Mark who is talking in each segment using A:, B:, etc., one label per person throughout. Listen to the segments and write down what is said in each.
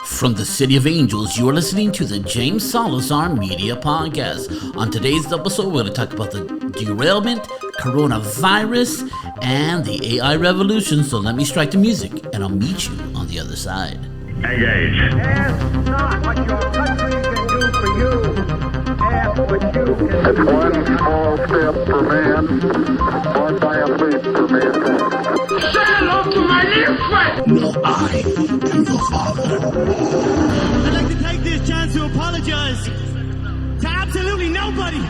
A: From the City of Angels, you are listening to the James Salazar Media Podcast. On today's episode, we're going to talk about the derailment, coronavirus, and the AI revolution. So let me strike the music, and I'll meet you on the other side.
B: Engage.
C: Ask not what your country can do for you. Ask what you can do.
D: It's one small step for man, one giant leap for mankind.
B: Say hello to my little friend.
A: No, I am the Father.
E: I'd like to take this chance to apologize to absolutely nobody.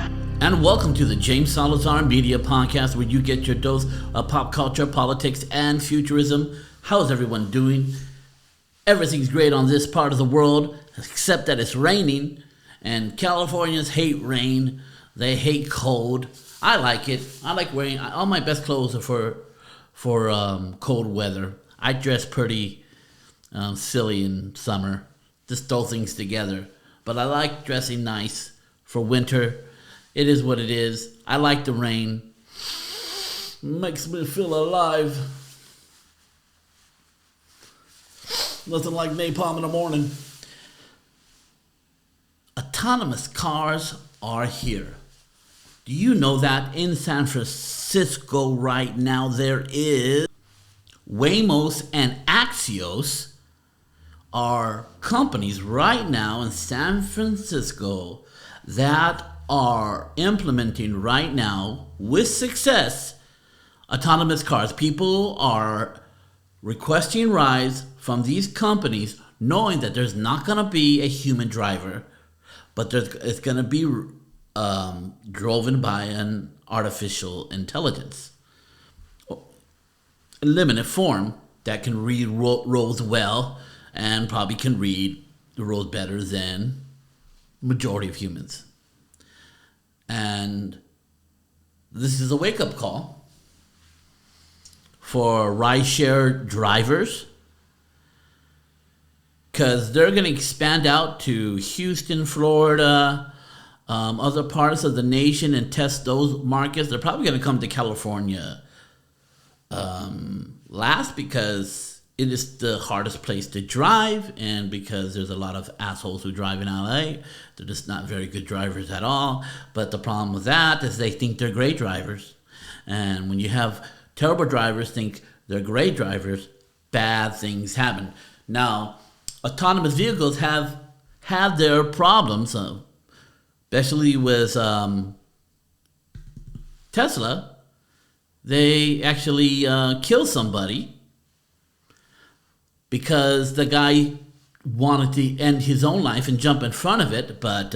A: And welcome to the James Salazar Media Podcast, where you get your dose of pop culture, politics, and futurism. How's everyone doing? Everything's great on this part of the world, except that it's raining, and Californians hate rain. They hate cold. I like it. I like rain. All my best clothes are for cold weather. I dress pretty silly in summer. Just throw things together. But I like dressing nice for winter. It is what it is. I like the rain. Makes me feel alive. Nothing like napalm in the morning. Autonomous cars are here. Do you know that in San Francisco right now there is Waymo and Axios are companies right now in San Francisco that are implementing right now with success autonomous cars. People are requesting rides from these companies knowing that there's not going to be a human driver, but it's going to be driven by an artificial intelligence in limited form that can read roads well and probably can read the roads better than majority of humans. And this is a wake-up call for rideshare drivers, because they're going to expand out to Houston, Florida, other parts of the nation and test those markets. They're probably going to come to California last, because it is the hardest place to drive, and because there's a lot of assholes who drive in LA. They're just not very good drivers at all. But the problem with that is they think they're great drivers. And when you have terrible drivers think they're great drivers, bad things happen. Now, autonomous vehicles have had their problems, especially with Tesla. They actually killed somebody because the guy wanted to end his own life and jump in front of it, but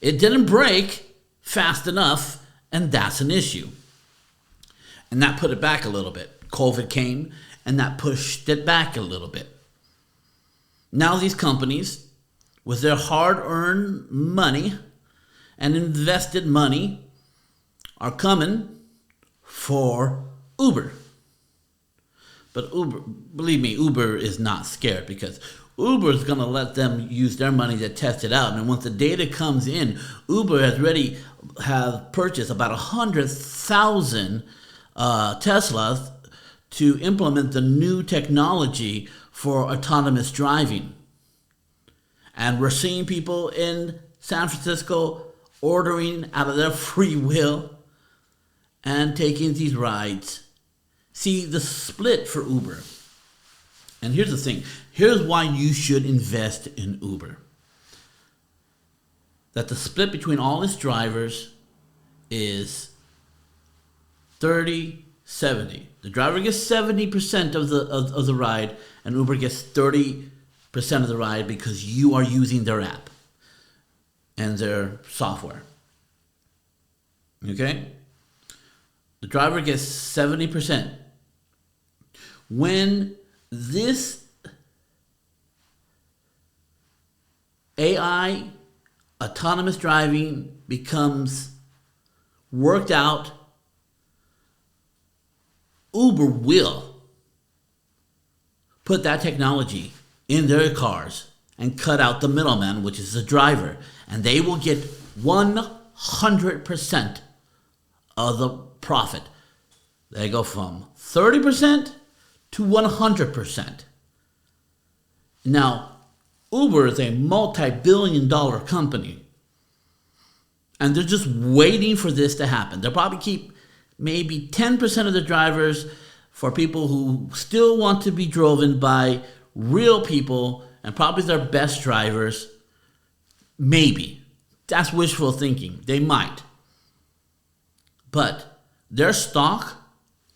A: it didn't brake fast enough, and that's an issue. And that put it back a little bit. COVID came, and that pushed it back a little bit. Now these companies, with their hard-earned money and invested money, are coming for Uber. But Uber, believe me, Uber is not scared, because Uber is going to let them use their money to test it out. And once the data comes in, Uber has already purchased about 100,000 Teslas to implement the new technology for autonomous driving. And we're seeing people in San Francisco ordering out of their free will and taking these rides. See, the split for Uber. And here's the thing. Here's why you should invest in Uber. That the split between all its drivers is 30-70. The driver gets 70% of the ride, and Uber gets 30% of the ride, because you are using their app and their software. Okay? The driver gets 70%. When this AI autonomous driving becomes worked out, Uber will put that technology in their cars and cut out the middleman, which is the driver, and they will get 100% of the profit. They go from 30% to 100%. Now, Uber is a multi-billion-dollar company, and they're just waiting for this to happen. They'll probably keep maybe 10% of the drivers for people who still want to be driven by real people and probably their best drivers. Maybe. That's wishful thinking. They might. But their stock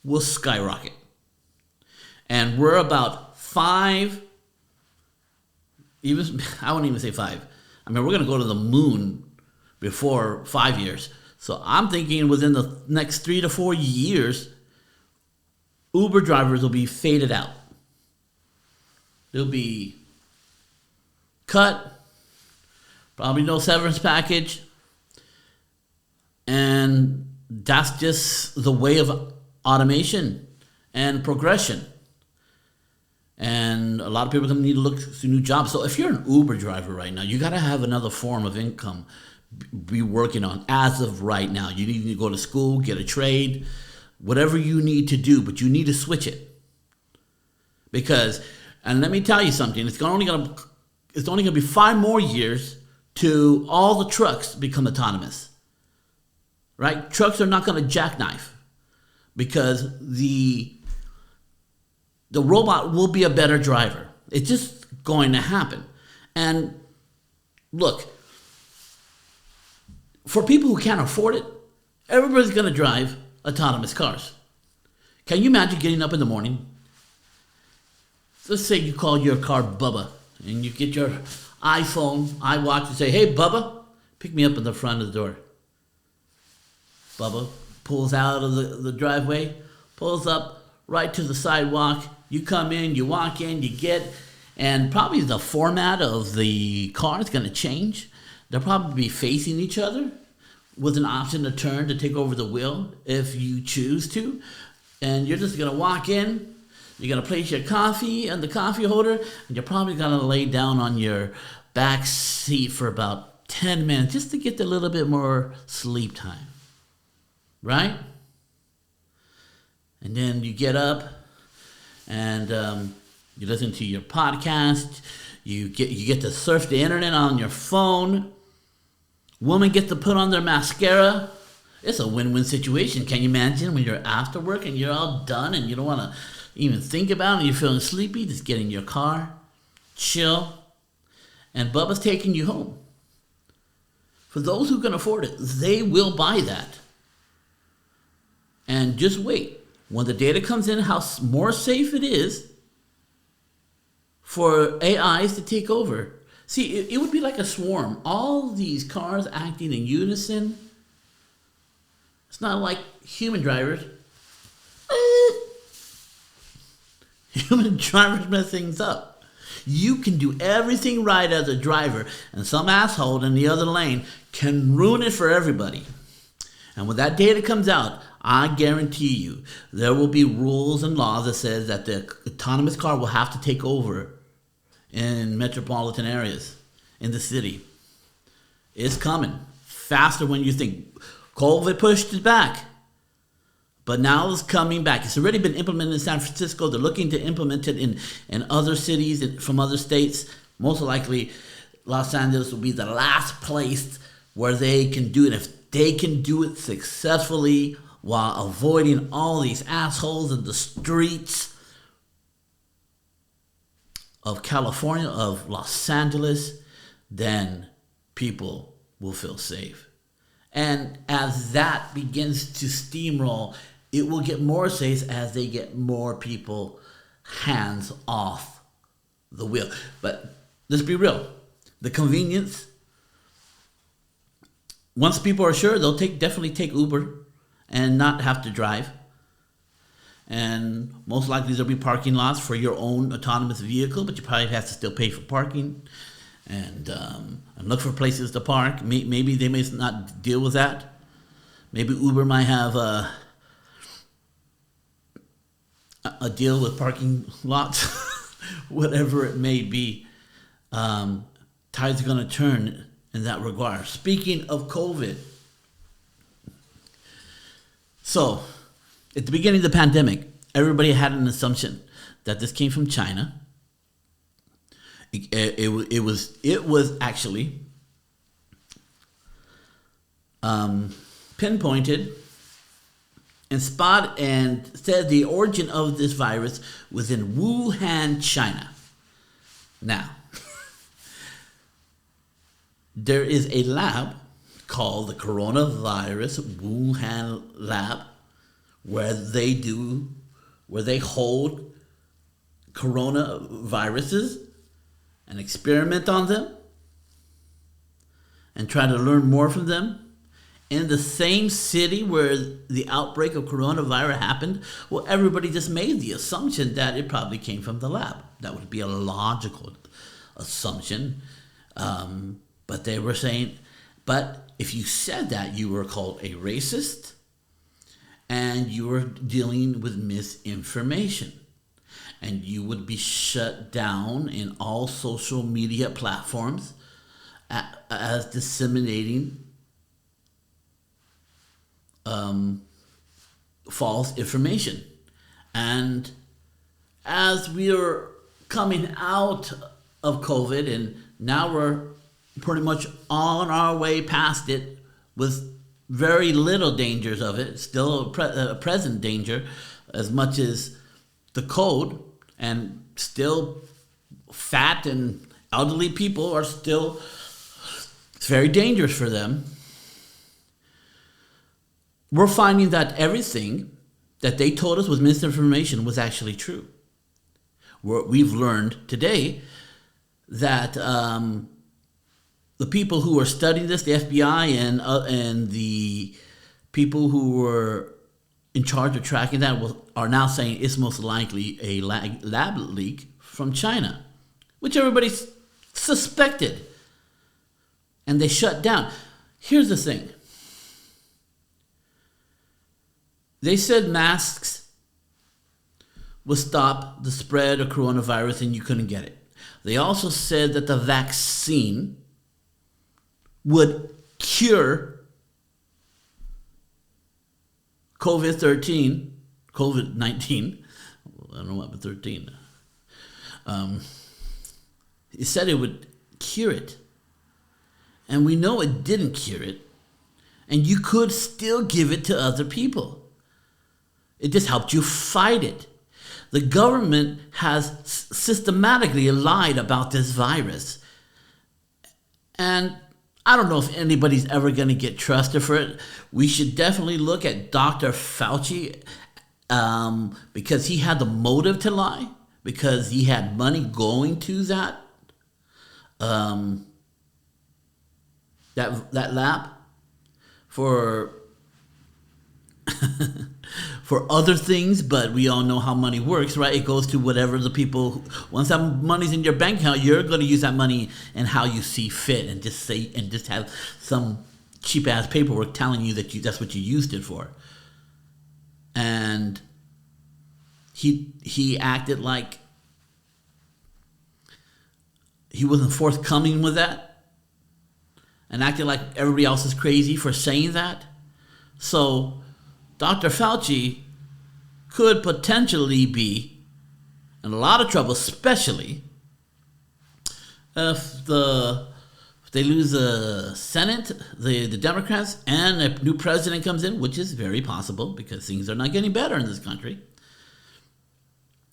A: will skyrocket. And we're about I wouldn't even say 5. I mean, we're going to go to the moon before 5 years. So I'm thinking within the next 3 to 4 years, Uber drivers will be faded out. They'll be cut, probably no severance package, and that's just the way of automation and progression. And a lot of people are going to need to look for new jobs. So if you're an Uber driver right now, you got to have another form of income be working on as of right now. You need to go to school, get a trade, whatever you need to do, but you need to switch it. Because, and let me tell you something, it's only going to be 5 more years to all the trucks become autonomous. Right? Trucks are not going to jackknife because the robot will be a better driver. It's just going to happen. And look, for people who can't afford it, everybody's going to drive autonomous cars. Can you imagine getting up in the morning? Let's say you call your car Bubba and you get your iPhone, iWatch, and say, "Hey, Bubba, pick me up in the front of the door." Bubba pulls out of the driveway, pulls up right to the sidewalk. You come in, you walk in, you get, and probably the format of the car is going to change. They'll probably be facing each other with an option to turn to take over the wheel if you choose to. And you're just going to walk in, you're going to place your coffee in the coffee holder, and you're probably going to lay down on your back seat for about 10 minutes just to get a little bit more sleep time. Right? And then you get up and you listen to your podcast. You get to surf the internet on your phone. Women get to put on their mascara. It's a win-win situation. Can you imagine when you're after work and you're all done and you don't want to even think about it and you're feeling sleepy? Just get in your car, chill, and Bubba's taking you home. For those who can afford it, they will buy that. And just wait. When the data comes in, how more safe it is for AIs to take over. See, it would be like a swarm. All these cars acting in unison. It's not like human drivers. Human drivers mess things up. You can do everything right as a driver, and some asshole in the other lane can ruin it for everybody. And when that data comes out, I guarantee you there will be rules and laws that says that the autonomous car will have to take over in metropolitan areas in the city. It's coming faster when you think. COVID pushed it back, but now it's coming back. It's already been implemented in San Francisco. They're looking to implement it in other cities from other states. Most likely, Los Angeles will be the last place where they can do it. If they can do it successfully while avoiding all these assholes in the streets of California, of Los Angeles, then people will feel safe. And as that begins to steamroll, it will get more safe as they get more people hands off the wheel. But let's be real. The convenience, once people are sure, they'll definitely take Uber and not have to drive. And most likely there'll be parking lots for your own autonomous vehicle, but you probably have to still pay for parking and look for places to park. Maybe they may not deal with that. Maybe Uber might have a deal with parking lots, whatever it may be. Tides are going to turn in that regard. Speaking of COVID, so at the beginning of the pandemic, everybody had an assumption that this came from China. It was actually pinpointed and said the origin of this virus was in Wuhan, China. Now, there is a lab called the Coronavirus Wuhan Lab where they hold coronaviruses and experiment on them and try to learn more from them. In the same city where the outbreak of coronavirus happened, well, everybody just made the assumption that it probably came from the lab. That would be a logical assumption. But they were saying, but if you said that, you were called a racist and you were dealing with misinformation. And you would be shut down in all social media platforms as disseminating false information. And as we are coming out of COVID and now we're pretty much on our way past it with very little dangers of it, still a present danger as much as the cold, and still fat and elderly people are still, it's very dangerous for them. We're finding that everything that they told us was misinformation was actually true. We've learned today that the people who are studying this, the FBI and the people who were in charge of tracking that are now saying it's most likely a lab leak from China, which everybody suspected. And they shut down. Here's the thing. They said masks would stop the spread of coronavirus and you couldn't get it. They also said that the vaccine would cure COVID-19. I don't know what, but 13. It said it would cure it. And we know it didn't cure it. And you could still give it to other people. It just helped you fight it. The government has systematically lied about this virus. And I don't know if anybody's ever going to get trusted for it. We should definitely look at Dr. Fauci because he had the motive to lie, because he had money going to that lab for for other things, but we all know how money works, right? It goes to whatever the people, once that money's in your bank account, you're going to use that money and how you see fit, and just have some cheap ass paperwork telling you that that's what you used it for. And he acted like he wasn't forthcoming with that, and acted like everybody else is crazy for saying that. So Dr. Fauci could potentially be in a lot of trouble, especially if they lose the Senate, the Democrats, and a new president comes in, which is very possible because things are not getting better in this country.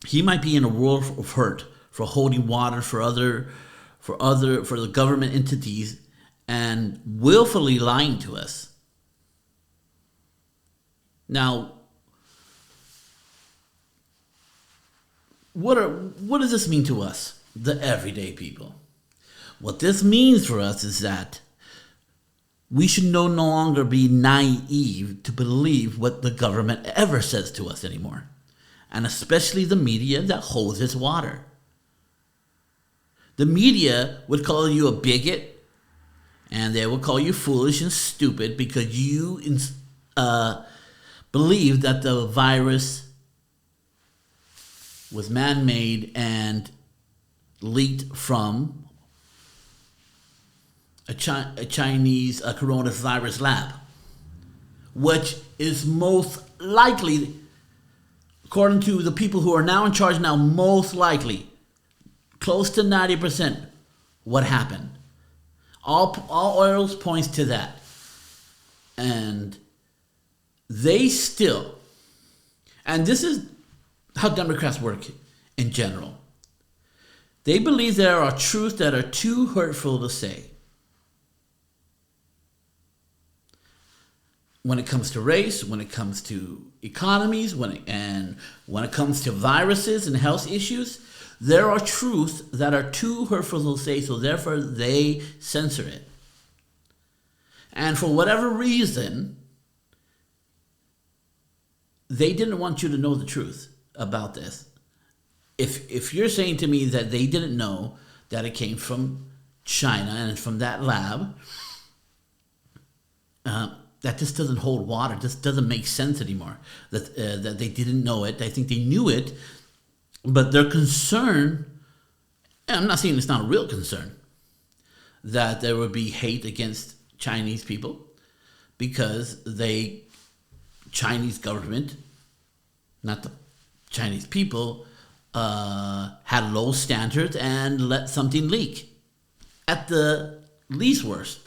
A: He might be in a world of hurt for holding water for the government entities and willfully lying to us. Now, what does this mean to us, the everyday people? What this means for us is that we should no longer be naive to believe what the government ever says to us anymore, and especially the media that holds its water. The media would call you a bigot, and they would call you foolish and stupid because you believe that the virus was man-made and leaked from a Chinese coronavirus lab, which is most likely according to the people who are now in charge now, most likely, close to 90%, what happened. All oils points to that. And they still, and this is how Democrats work in general. They believe there are truths that are too hurtful to say. When it comes to race, when it comes to economies, when it comes to viruses and health issues, there are truths that are too hurtful to say, so therefore they censor it. And for whatever reason, they didn't want you to know the truth about this. If you're saying to me that they didn't know that it came from China and from that lab, that just doesn't hold water. Just doesn't make sense anymore. That they didn't know it. I think they knew it, but their concern, and I'm not saying it's not a real concern, that there would be hate against Chinese people because Chinese government, not the Chinese people, had low standards and let something leak. At the least worst.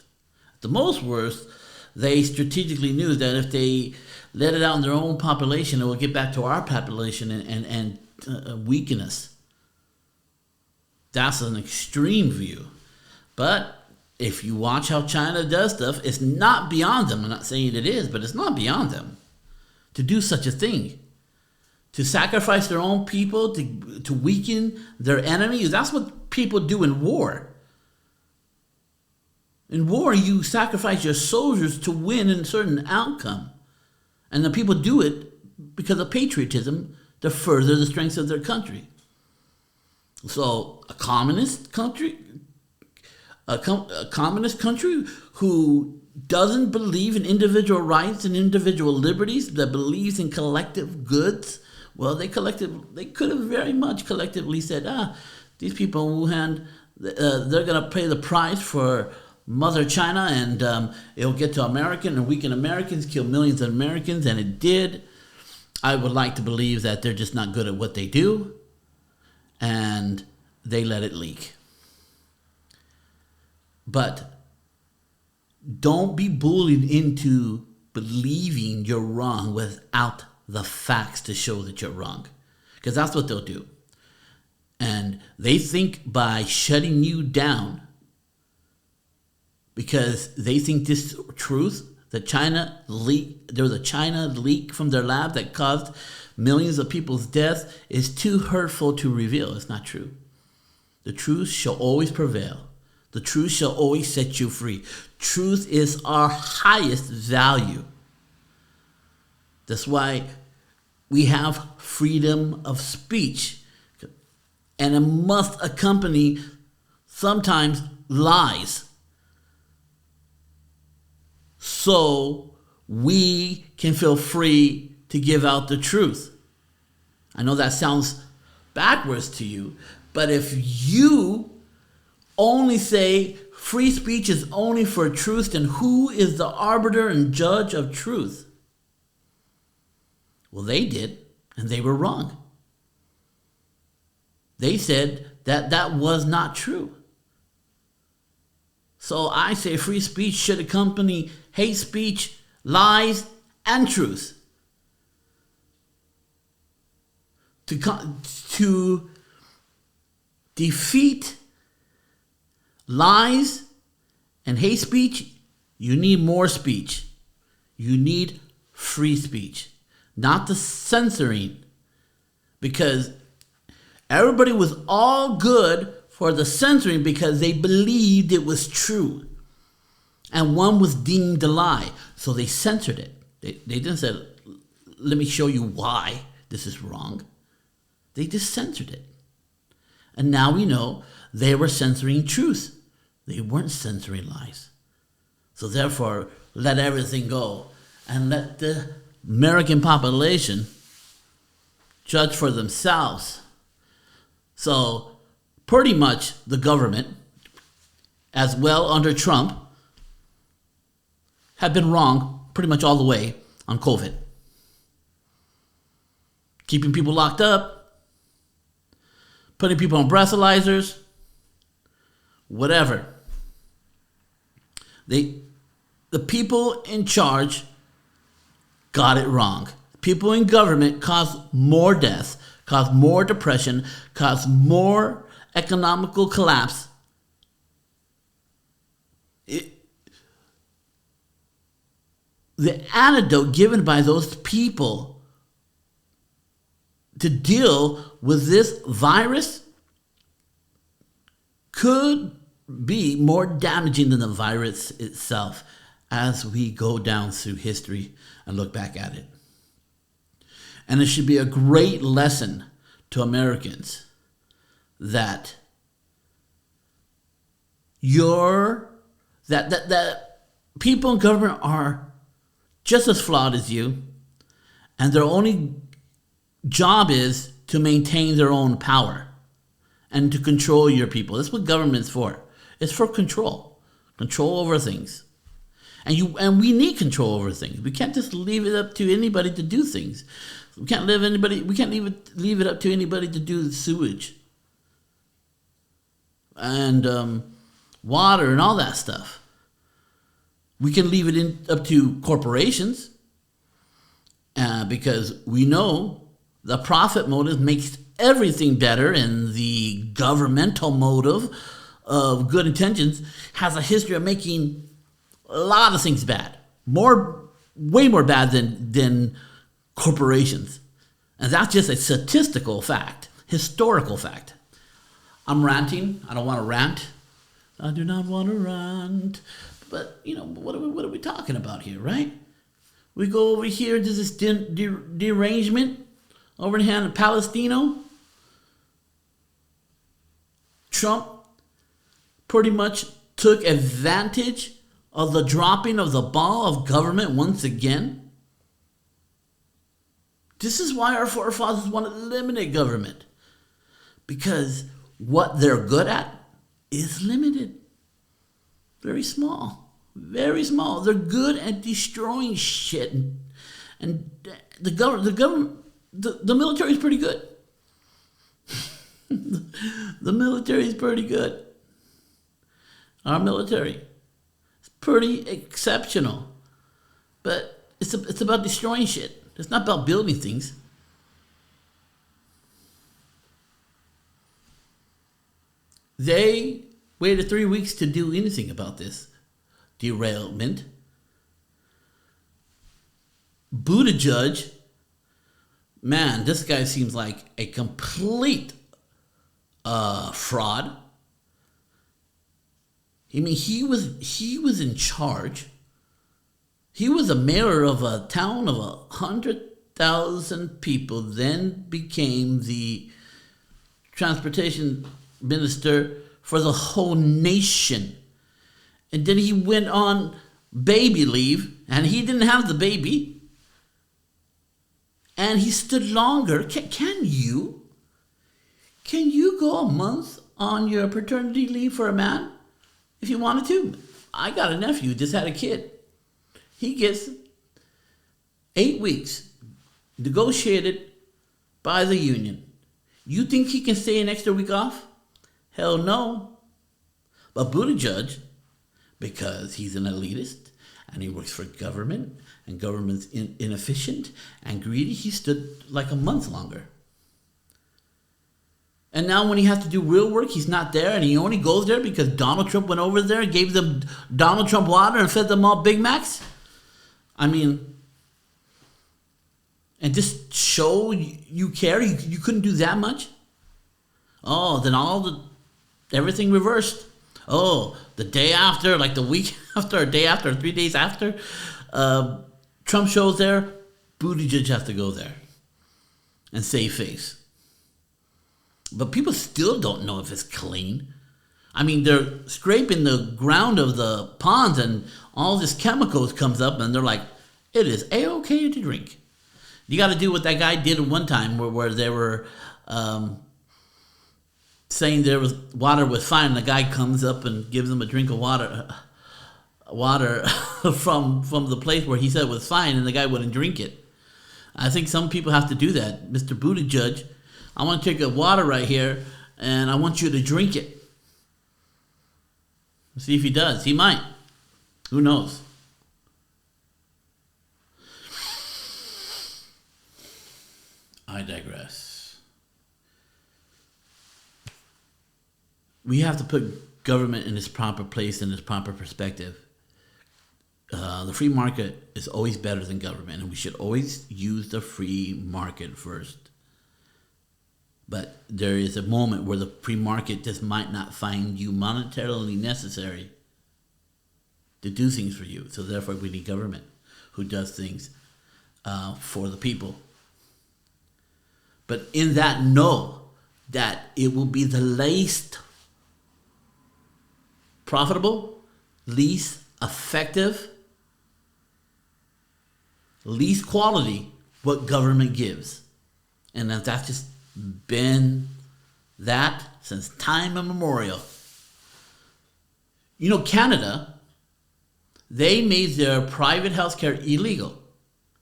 A: At the most worst, they strategically knew that if they let it out in their own population, it will get back to our population and weaken us. That's an extreme view. But if you watch how China does stuff, it's not beyond them. I'm not saying it is, but it's not beyond them to do such a thing. To sacrifice their own people, to weaken their enemies. That's what people do in war. In war, you sacrifice your soldiers to win a certain outcome. And the people do it because of patriotism to further the strength of their country. So a communist country who doesn't believe in individual rights and individual liberties, that believes in collective goods, well, they could have very much collectively said, these people, Wuhan, they're going to pay the price for Mother China, and it'll get to American and weaken Americans, kill millions of Americans, and it did. I would like to believe that they're just not good at what they do, and they let it leak. But don't be bullied into believing you're wrong without the facts to show that you're wrong, because that's what they'll do. And they think by shutting you down, because they think this truth that there was a China leak from their lab that caused millions of people's deaths, is too hurtful to reveal. It's not true. The truth shall always prevail. The truth shall always set you free. Truth is our highest value. That's why we have freedom of speech. And it must accompany sometimes lies, so we can feel free to give out the truth. I know that sounds backwards to you, but if you only say free speech is only for truth, then who is the arbiter and judge of truth? Well, they did, and they were wrong. They said that was not true. So I say free speech should accompany hate speech, lies, and truth. To defeat lies and hate speech, you need more speech. You need free speech, not the censoring, because everybody was all good for the censoring because they believed it was true. And one was deemed a lie, so they censored it. They didn't say, let me show you why this is wrong. They just censored it. And now we know they were censoring truth. They weren't censoring lies. So therefore, let everything go and let the American population judge for themselves. So pretty much the government, as well under Trump, have been wrong pretty much all the way on COVID. keeping people locked up, putting people on breathalyzers, whatever. The people in charge got it wrong. People in government caused more death, caused more depression, caused more economical collapse. The antidote given by those people to deal with this virus could be more damaging than the virus itself as we go down through history and look back at it. And it should be a great lesson to Americans that that people in government are just as flawed as you, and their only job is to maintain their own power and to control your people. That's what government's for. It's for control over things. And we need control over things. We can't just leave it up to anybody to do things. We can't leave it up to anybody to do the sewage and water and all that stuff. We can leave it up to corporations because we know the profit motive makes everything better, and the governmental motive of good intentions has a history of making a lot of things bad. Way more bad than corporations. And that's just a statistical fact, historical fact. I'm ranting. I don't want to rant. I do not want to rant. But, what are we talking about here, right? We go over here to this derangement over in hand of Palestina. Trump pretty much took advantage of the dropping of the ball of government once again. This is why our forefathers wanted to eliminate government. Because what they're good at is limited. Very small. Very small. They're good at destroying shit. And the government, the military is pretty good. The military is pretty good. Our military is pretty exceptional. But it's about destroying shit. It's not about building things. They waited 3 weeks to do anything about this derailment. Buttigieg, man, this guy seems like a complete fraud. I mean, he was in charge. He was a mayor of a town of 100,000 people, then became the transportation minister for the whole nation. And then he went on baby leave, and he didn't have the baby. And he stood longer. Can you go a month on your paternity leave for a man if you wanted to? I got a nephew who just had a kid. He gets 8 weeks negotiated by the union. You think he can stay an extra week off? Hell no. But Buttigieg, because he's an elitist and he works for government and government's inefficient and greedy, he stood like a month longer. And now when he has to do real work, he's not there, and he only goes there because Donald Trump went over there and gave them Donald Trump water and fed them all Big Macs. I mean, and just show you care. You couldn't do that much. Oh, then everything reversed. Oh, the day after, like the week after, a day after, 3 days after, Trump shows there, Buttigieg has to go there and save face. But people still don't know if it's clean. I mean, they're scraping the ground of the ponds and all this chemicals comes up and they're like, it is A-okay to drink. You got to do what that guy did at one time where they were saying water was fine. And the guy comes up and gives them a drink of water from the place where he said it was fine, and the guy wouldn't drink it. I think some people have to do that. Mr. Buttigieg, I want to take a water right here, and I want you to drink it. See if he does. He might. Who knows? I digress. We have to put government in its proper place, in its proper perspective. The free market is always better than government, and we should always use the free market first. But there is a moment where the free market just might not find you monetarily necessary to do things for you. So therefore, we need government who does things for the people. But in that, know that it will be the least profitable, least effective, least quality what government gives. And that's just been that since time immemorial. You know, Canada, they made their private healthcare illegal.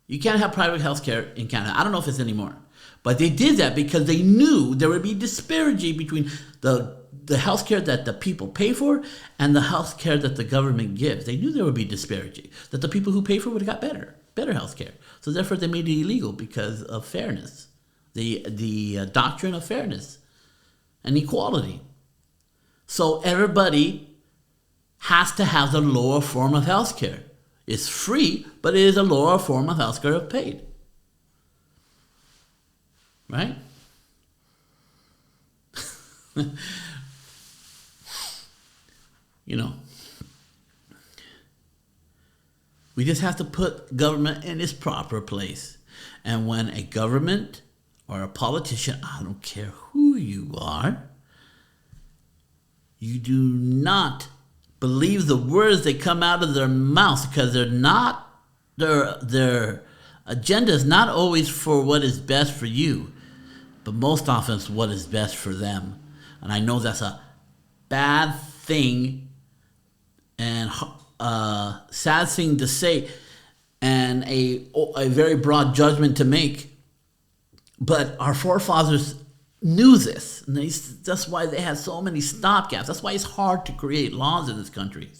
A: You can't have private healthcare in Canada. I don't know if it's anymore. But they did that because they knew there would be disparity between the healthcare that the people pay for and the healthcare that the government gives. They knew there would be disparity, that the people who pay for it would have got better healthcare. So therefore, they made it illegal because of fairness, the doctrine of fairness and equality. So everybody has to have the lower form of healthcare. It's free, but it is a lower form of healthcare paid. Right? You know, we just have to put government in its proper place. And when a government or a politician, I don't care who you are, you do not believe the words that come out of their mouth, because they're not, their agenda is not always for what is best for you, but most often it's what is best for them. And I know that's a bad thing and sad thing to say, and a very broad judgment to make. But our forefathers knew this. And that's why they had so many stopgaps. That's why it's hard to create laws in this country.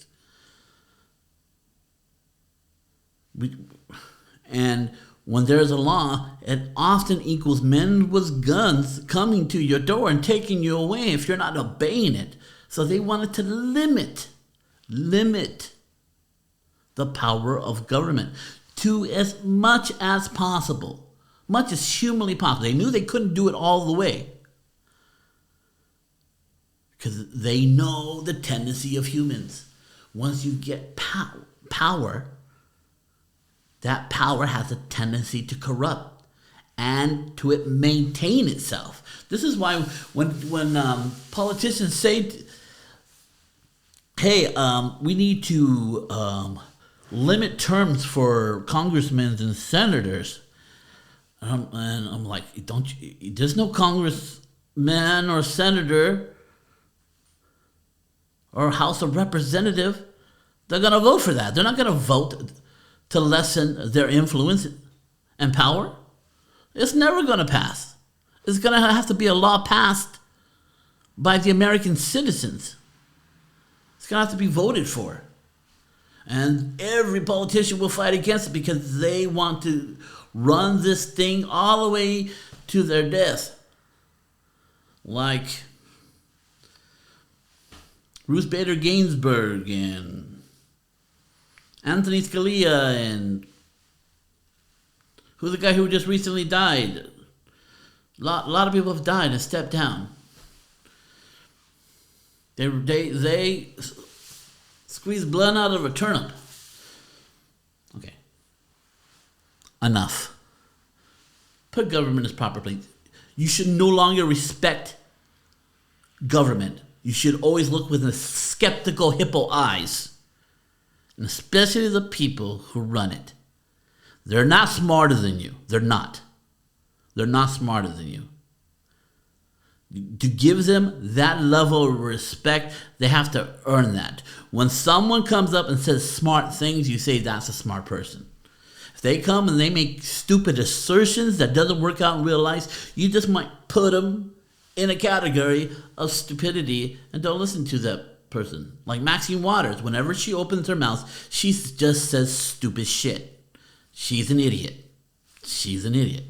A: And when there's a law, it often equals men with guns coming to your door and taking you away if you're not obeying it. So they wanted to limit the power of government to as much as possible, much as humanly possible. They knew they couldn't do it all the way, because they know the tendency of humans. Once you get power, that power has a tendency to corrupt and to it maintain itself. This is why when politicians say, hey, we need to limit terms for congressmen and senators, and I'm like, there's no congressman or senator or House of Representative they're going to vote for that. They're not going to vote to lessen their influence and power. It's never going to pass. It's going to have to be a law passed by the American citizens. It's going to have to be voted for. And every politician will fight against it because they want to run this thing all the way to their death. Like Ruth Bader Ginsburg and Anthony Scalia and who's the guy who just recently died? A lot of people have died and stepped down. They squeeze blood out of a turnip. Okay. Enough. Put government in its proper place. You should no longer respect government. You should always look with skeptical hippo eyes. And especially the people who run it. They're not smarter than you. They're not. They're not smarter than you. To give them that level of respect, they have to earn that. When someone comes up and says smart things, you say that's a smart person. If If they come and they make stupid assertions that doesn't work out in real life, you just might put them in a category of stupidity and don't listen to that person. Like Maxine Waters, whenever she opens her mouth, she just says stupid shit. She's an idiot. She's an idiot.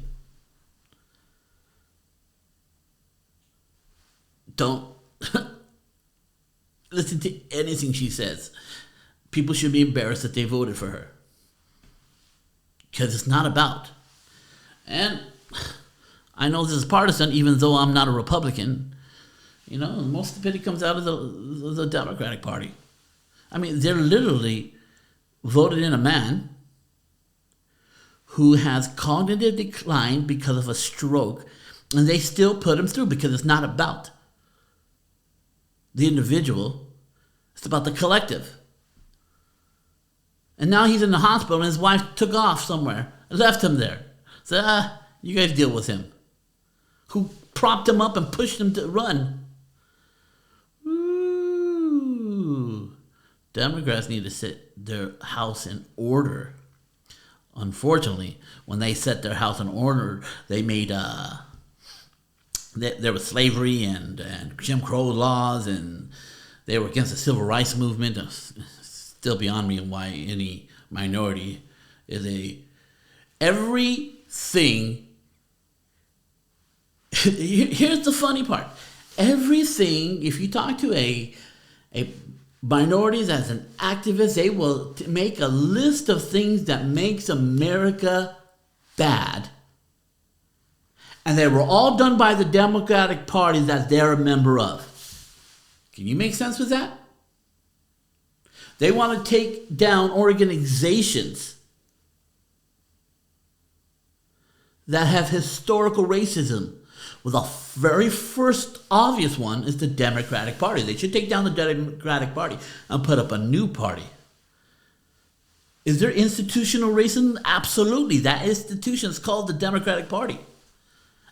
A: Don't listen to anything she says. People should be embarrassed that they voted for her. Because it's not about. And I know this is partisan, even though I'm not a Republican. You know, most of it comes out of the Democratic Party. I mean, they're literally voted in a man who has cognitive decline because of a stroke, and they still put him through because it's not about the individual. It's about the collective. And now he's in the hospital and his wife took off somewhere and left him there. So, you guys deal with him. Who propped him up and pushed him to run. Ooh. Democrats need to set their house in order. Unfortunately, when they set their house in order, they made, there was slavery and Jim Crow laws, and they were against the civil rights movement. Still beyond me why any minority is everything. Here's the funny part. Everything, if you talk to a minorities as an activist, they will make a list of things that makes America bad. And they were all done by the Democratic Party that they're a member of. Can you make sense with that? They want to take down organizations that have historical racism. Well, the very first obvious one is the Democratic Party. They should take down the Democratic Party and put up a new party. Is there institutional racism? Absolutely. That institution is called the Democratic Party.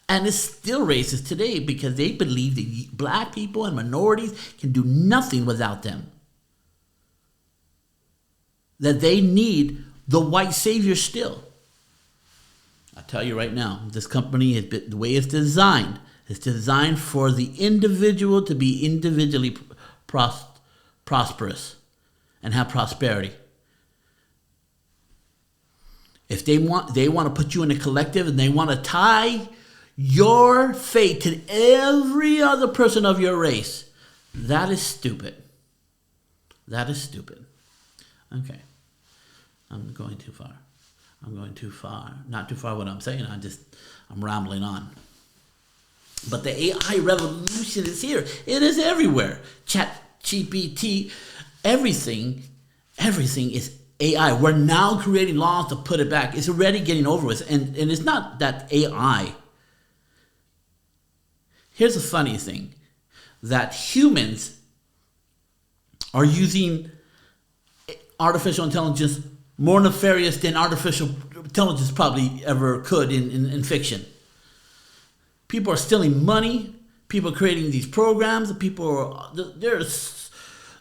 A: And it's still racist today because they believe that black people and minorities can do nothing without them. That they need the white savior still. I tell you right now, this company, the way it's designed for the individual to be individually prosperous and have prosperity. If they want to put you in a collective and they want to tie your fate to every other person of your race, that is stupid. That is stupid. Okay. I'm going too far. Not too far what I'm saying. I'm rambling on. But the AI revolution is here. It is everywhere. ChatGPT, everything is AI. We're now creating laws to put it back. It's already getting over with. And it's not that AI. Here's the funny thing. That humans are using artificial intelligence more nefarious than artificial intelligence probably ever could in fiction. People are stealing money. People are creating these programs.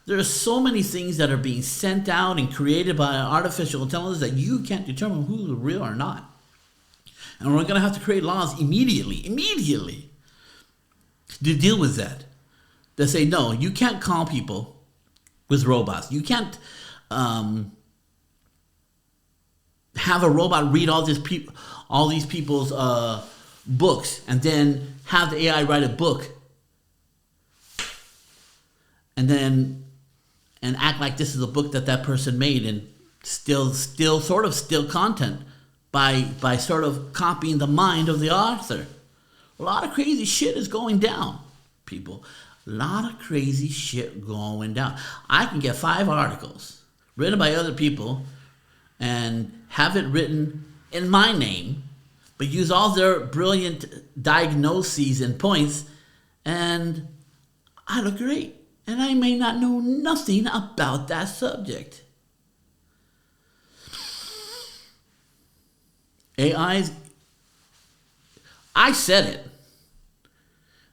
A: There's so many things that are being sent out and created by artificial intelligence that you can't determine who's real or not. And we're going to have to create laws immediately to deal with that. They say, no, you can't call people with robots. You can't have a robot read all these people's books and then have the AI write a book and act like this is a book that person made and still content by sort of copying the mind of the author. A lot of crazy shit is going down, people. A lot of crazy shit going down. I can get 5 articles written by other people and have it written in my name, but use all their brilliant diagnoses and points, and I look great. And I may not know nothing about that subject. I said it.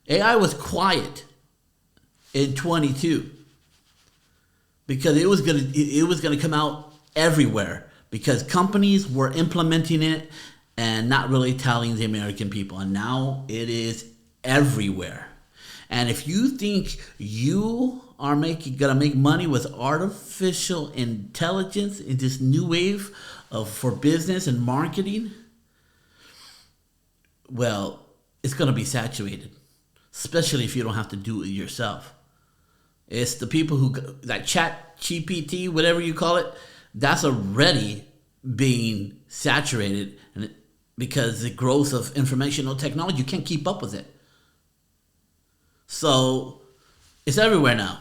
A: AI was quiet in 22 because it was gonna come out everywhere because companies were implementing it and not really telling the American people. And now it is everywhere. And if you think you are gonna make money with artificial intelligence in this new wave for business and marketing, well, it's gonna be saturated, especially if you don't have to do it yourself. It's the people who, that chat GPT, whatever you call it, that's already being saturated, and because the growth of informational technology, you can't keep up with it. So it's everywhere now.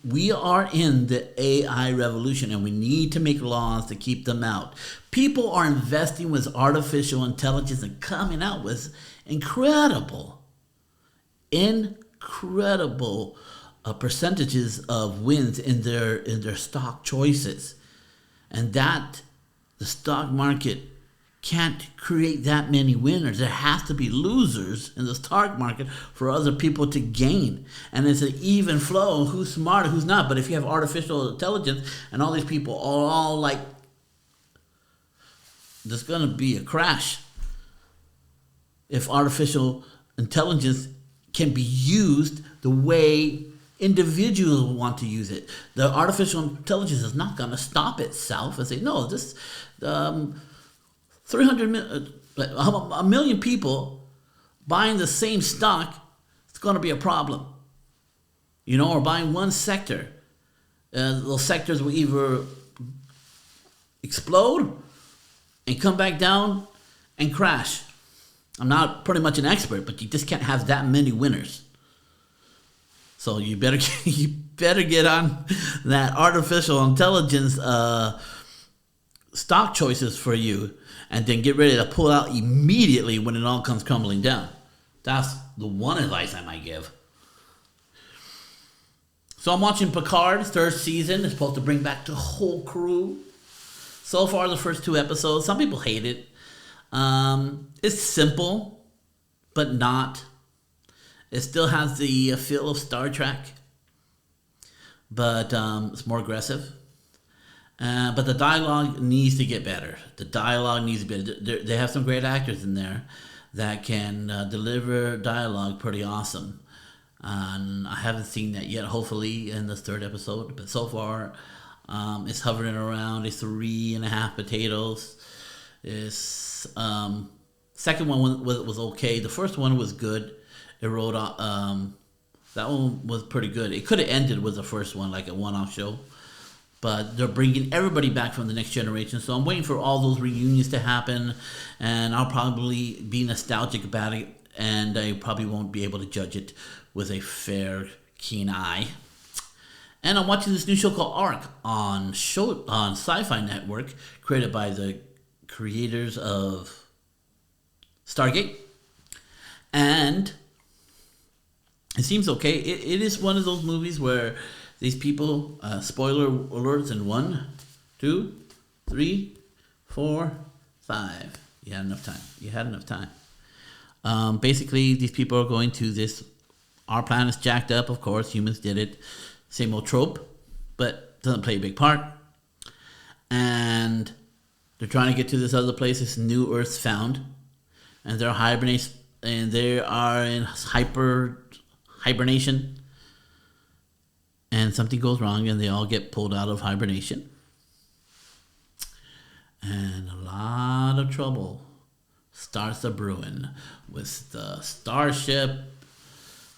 A: We are in the AI revolution, and we need to make laws to keep them out. People are investing with artificial intelligence and coming out with incredible percentages of wins in their stock choices, and that the stock market can't create that many winners. There has to be losers in the stock market for other people to gain. And it's an even flow, who's smart, who's not. But if you have artificial intelligence and all these people are all like, there's going to be a crash. If artificial intelligence can be used the way individuals want to use it. The artificial intelligence is not going to stop itself and say, no, this... 1 million people buying the same stock, it's going to be a problem. Or buying one sector. Those sectors will either explode and come back down and crash. I'm not pretty much an expert, but you just can't have that many winners. So you better get on that artificial intelligence stock choices for you, and then get ready to pull out immediately when it all comes crumbling down. That's the one advice I might give. So I'm watching Picard, third season. It's supposed to bring back the whole crew. So far, the first 2 episodes, some people hate it. It's simple, but not. It still has the feel of Star Trek, but it's more aggressive. But the dialogue needs to get better. The dialogue needs to be better. They have some great actors in there that can deliver dialogue pretty awesome. And I haven't seen that yet, hopefully, in the 3rd episode. But so far, it's hovering around. It's 3.5 potatoes. It's second one was okay. The first one was good. It wrote that one was pretty good. It could have ended with the first one, like a one-off show. But they're bringing everybody back from the next generation. So I'm waiting for all those reunions to happen. And I'll probably be nostalgic about it. And I probably won't be able to judge it with a fair, keen eye. And I'm watching this new show called Ark on Sci-Fi Network, created by the creators of Stargate. And it seems okay. It is one of those movies where these people, spoiler alerts in 1, 2, 3, 4, 5. You had enough time. Basically, these people are going to this. Our planet's jacked up, of course. Humans did it. Same old trope, but doesn't play a big part. And they're trying to get to this other place. This new Earth's found, and they're hibernating. And they are in hibernation. And something goes wrong, and they all get pulled out of hibernation. And a lot of trouble starts a brewing with the starship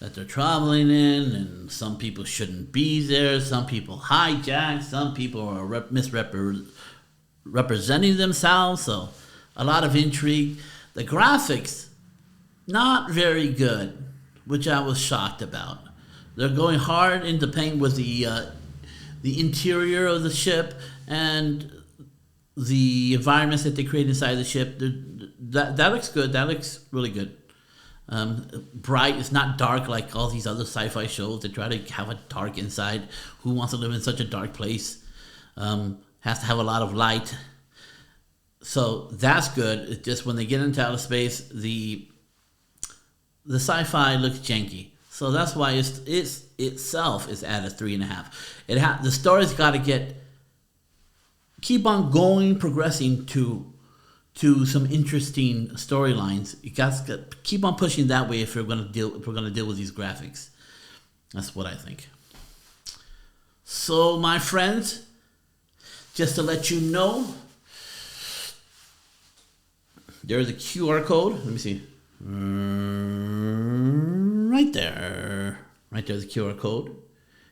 A: that they're traveling in, and some people shouldn't be there. Some people hijack. Some people are misrepresenting themselves. So a lot of intrigue. The graphics, not very good, which I was shocked about. They're going hard into paint with the interior of the ship and the environments that they create inside the ship. That looks good. That looks really good. Bright. It's not dark like all these other sci-fi shows that try to have a dark inside. Who wants to live in such a dark place? Has to have a lot of light. So that's good. It's just when they get into outer space, the sci-fi looks janky. So that's why it's itself is at a 3.5. The story's got to keep on going, progressing to some interesting storylines. You guys keep on pushing that way if we're going to deal with these graphics. That's what I think. So, my friends, just to let you know, there's a QR code. Let me see. Right there. Right there's a QR code.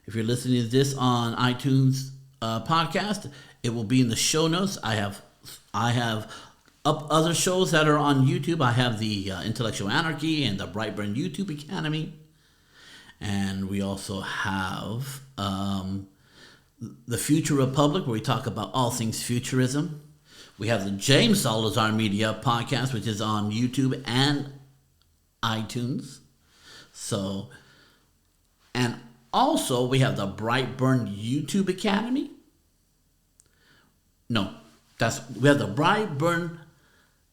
A: If you're listening to this on iTunes podcast, it will be in the show notes. I have up other shows that are on YouTube. I have the Intellectual Anarchy and the Brightburn YouTube Academy. And we also have the Future Republic, where we talk about all things futurism. We have the James Salazar Media podcast, which is on YouTube and iTunes. So, and also we have the Brightburn YouTube Academy. No, we have the Brightburn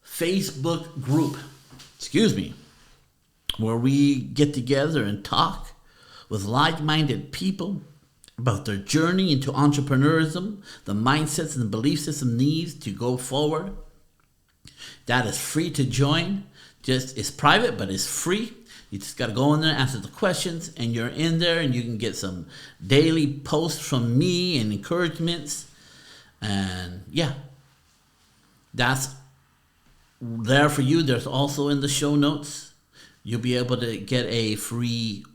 A: Facebook group. Excuse me, where we get together and talk with like-minded people about their journey into entrepreneurism, the mindsets and the belief system needs to go forward. That is free to join. It's private, but it's free. You just got to go in there, answer the questions, and you're in there, and you can get some daily posts from me and encouragements. And yeah, that's there for you. There's also in the show notes, you'll be able to get a free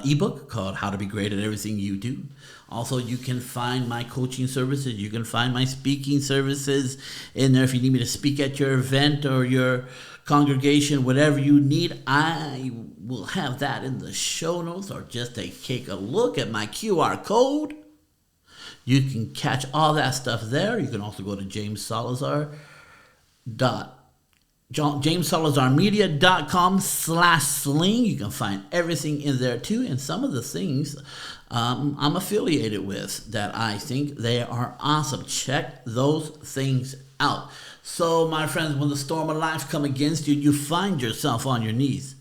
A: ebook called How to Be Great at Everything You Do. Also, you can find my coaching services. You can find my speaking services in there. If you need me to speak at your event or your congregation, whatever you need, I will have that in the show notes, or just take a look at my QR code. You can catch all that stuff there. You can also go to JamesSalazarMedia.com/sling. You can find everything in there too, and some of the things I'm affiliated with that I think they are awesome. Check those things out. So, my friends, when the storm of life comes against you, you find yourself on your knees.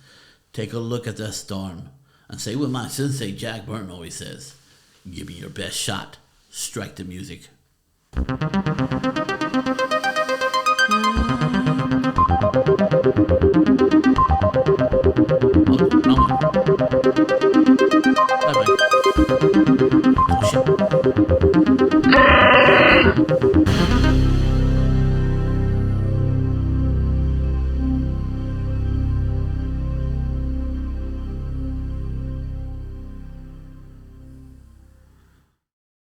A: Take a look at that storm and say what my sensei Jack Burton always says: give me your best shot. Strike the music.